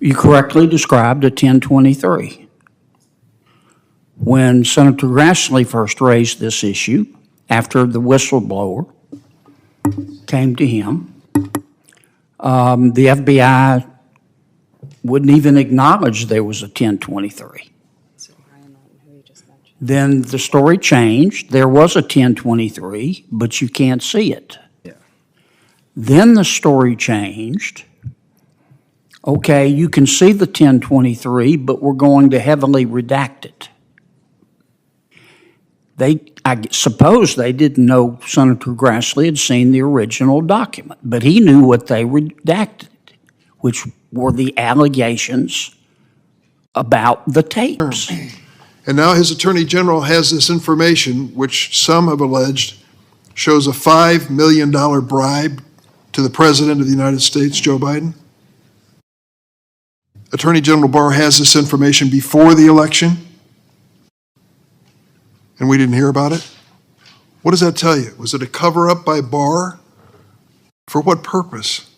You correctly described a 1023. When Senator Grassley first raised this issue, after the whistleblower came to him, the FBI wouldn't even acknowledge there was a 1023. Then the story changed. There was a 1023, but you can't see it. Yeah. Then the story changed. Okay, you can see the 1023, but we're going to heavily redact it. I suppose they didn't know Senator Grassley had seen the original document, but he knew what they redacted, which were the allegations about the tapes. And now his Attorney General has this information, which some have alleged shows a $5 million bribe to the President of the United States, Joe Biden. Attorney General Barr has this information before the election, and we didn't hear about it. What does that tell you? Was it a cover-up by Barr? For what purpose?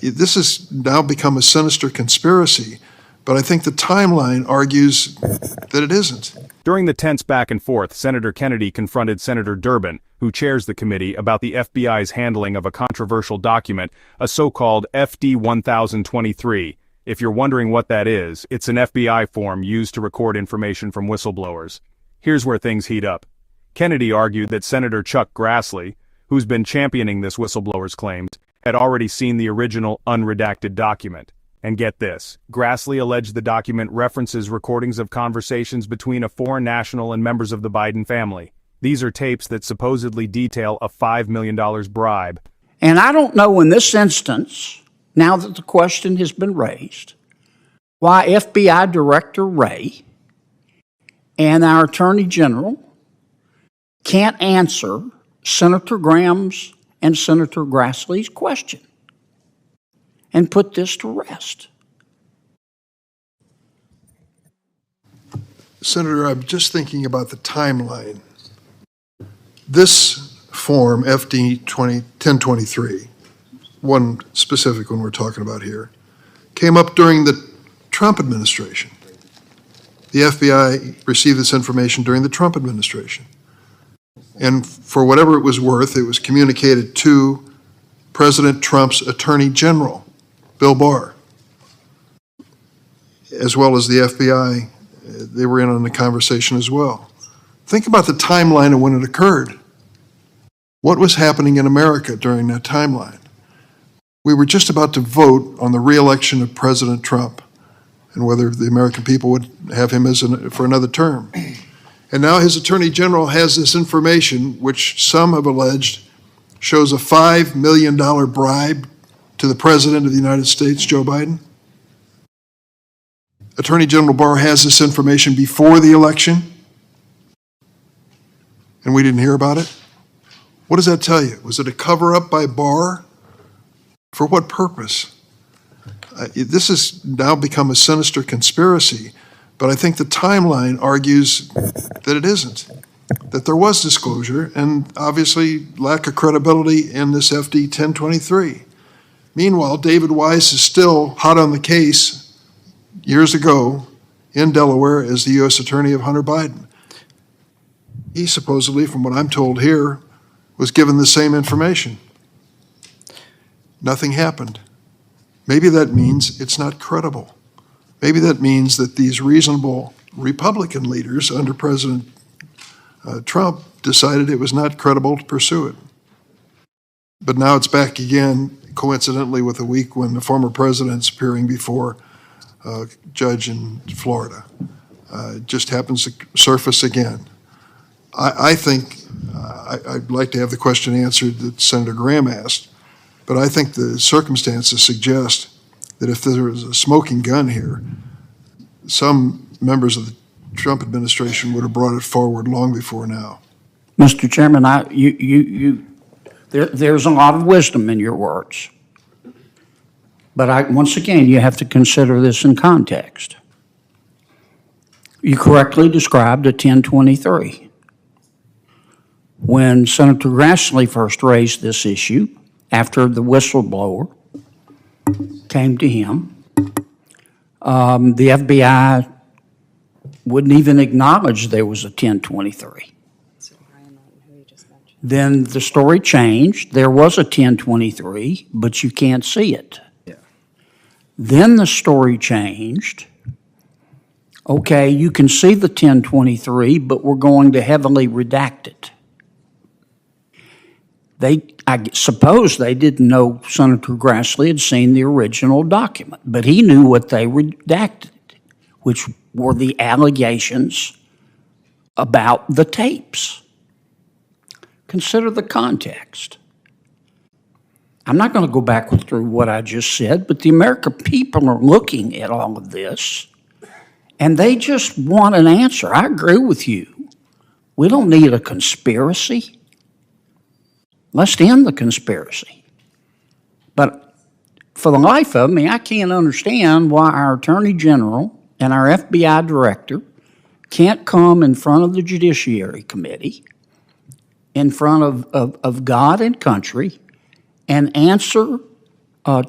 This has now become a sinister conspiracy, but I think the timeline argues that it isn't. During the tense back and forth, Senator Kennedy confronted Senator Durbin, who chairs the committee, about the FBI's handling of a controversial document, a so-called FD 1023. If you're wondering what that is, it's an FBI form used to record information from whistleblowers. Here's where things heat up. Kennedy argued that Senator Chuck Grassley, who's been championing this whistleblower's claims, had already seen the original unredacted document. And get this, Grassley alleged the document references recordings of conversations between a foreign national and members of the Biden family. These are tapes that supposedly detail a $5 million bribe. And I don't know in this instance, now that the question has been raised, why FBI Director Wray and our Attorney General can't answer Senator Graham's and Senator Grassley's question and put this to rest. Senator, I'm just thinking about the timeline. This form, FD 1023, one specific one we're talking about here, came up during the Trump administration. The FBI received this information during the Trump administration. And for whatever it was worth, it was communicated to President Trump's Attorney General, Bill Barr, as well as the FBI. They were in on the conversation as well. Think about the timeline of when it occurred. What was happening in America during that timeline? We were just about to vote on the re-election of President Trump and whether the American people would have him for another term. And now his Attorney General has this information, which some have alleged shows a $5 million bribe to the President of the United States, Joe Biden. Attorney General Barr has this information before the election, and we didn't hear about it. What does that tell you? Was it a cover-up by Barr? For what purpose? This has now become a sinister conspiracy, but I think the timeline argues that it isn't, that there was disclosure and obviously lack of credibility in this FD 1023. Meanwhile, David Weiss is still hot on the case years ago in Delaware as the U.S. Attorney of Hunter Biden. He supposedly, from what I'm told here, was given the same information. Nothing happened. Maybe that means it's not credible. Maybe that means that these reasonable Republican leaders under President Trump decided it was not credible to pursue it. But now it's back again, coincidentally with a week when the former president's appearing before a judge in Florida. It just happens to surface again. I think I'd like to have the question answered that Senator Graham asked, but I think the circumstances suggest that if there was a smoking gun here, some members of the Trump administration would have brought it forward long before now. Mr. Chairman, there's a lot of wisdom in your words. But once again, you have to consider this in context. You correctly described a 1023. When Senator Grassley first raised this issue, after the whistleblower came to him, The FBI wouldn't even acknowledge there was a 1023. Then the story changed. There was a 1023, but you can't see it. Yeah. Then the story changed. Okay, you can see the 1023, but we're going to heavily redact it. I suppose they didn't know Senator Grassley had seen the original document, but he knew what they redacted, which were the allegations about the tapes. Consider the context. I'm not going to go back through what I just said, but the American people are looking at all of this, and they just want an answer. I agree with you. We don't need a conspiracy. Let's end the conspiracy. But for the life of me, I can't understand why our Attorney General and our FBI Director can't come in front of the Judiciary Committee, in front of God and country, and answer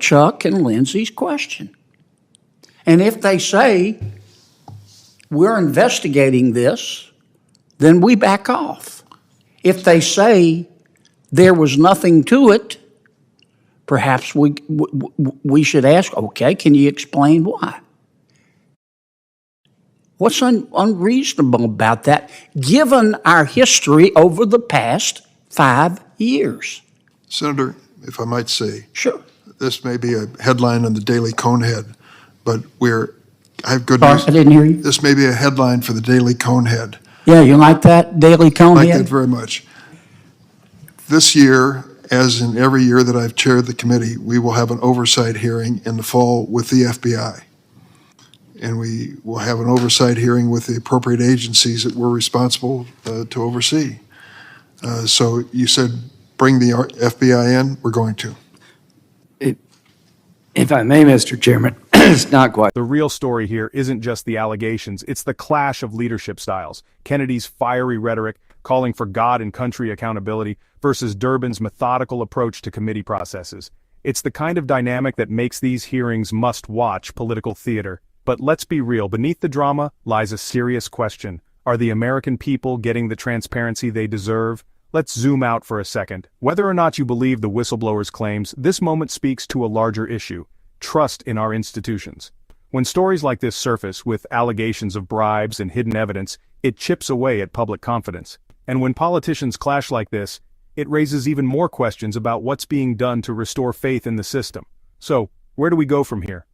Chuck and Lindsay's question. And if they say, we're investigating this, then we back off. If they say there was nothing to it, perhaps we should ask, okay, can you explain why? What's unreasonable about that, given our history over the past 5 years? Senator, if I might say, Sure. this may be a headline on the Daily Conehead, but I have good Sorry, news. I didn't hear you. This may be a headline for the Daily Conehead. Yeah, you like that, Daily I like Conehead? that very much. This year, as in every year that I've chaired the committee, we will have an oversight hearing in the fall with the FBI. And we will have an oversight hearing with the appropriate agencies that we're responsible to oversee. So you said bring the FBI in, we're going to. If I may, Mr. Chairman, it's not quite. The real story here isn't just the allegations, it's the clash of leadership styles. Kennedy's fiery rhetoric, calling for God and country accountability, versus Durbin's methodical approach to committee processes. It's the kind of dynamic that makes these hearings must-watch political theater. But let's be real, beneath the drama lies a serious question. Are the American people getting the transparency they deserve? Let's zoom out for a second. Whether or not you believe the whistleblower's claims, this moment speaks to a larger issue: trust in our institutions. When stories like this surface with allegations of bribes and hidden evidence, it chips away at public confidence. And when politicians clash like this, it raises even more questions about what's being done to restore faith in the system. So, where do we go from here?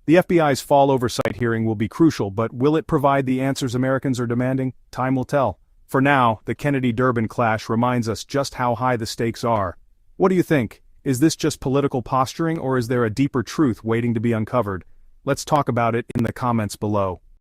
The FBI's fall oversight hearing will be crucial, but will it provide the answers Americans are demanding? Time will tell. For now, the Kennedy-Durbin clash reminds us just how high the stakes are. What do you think? Is this just political posturing, or is there a deeper truth waiting to be uncovered? Let's talk about it in the comments below.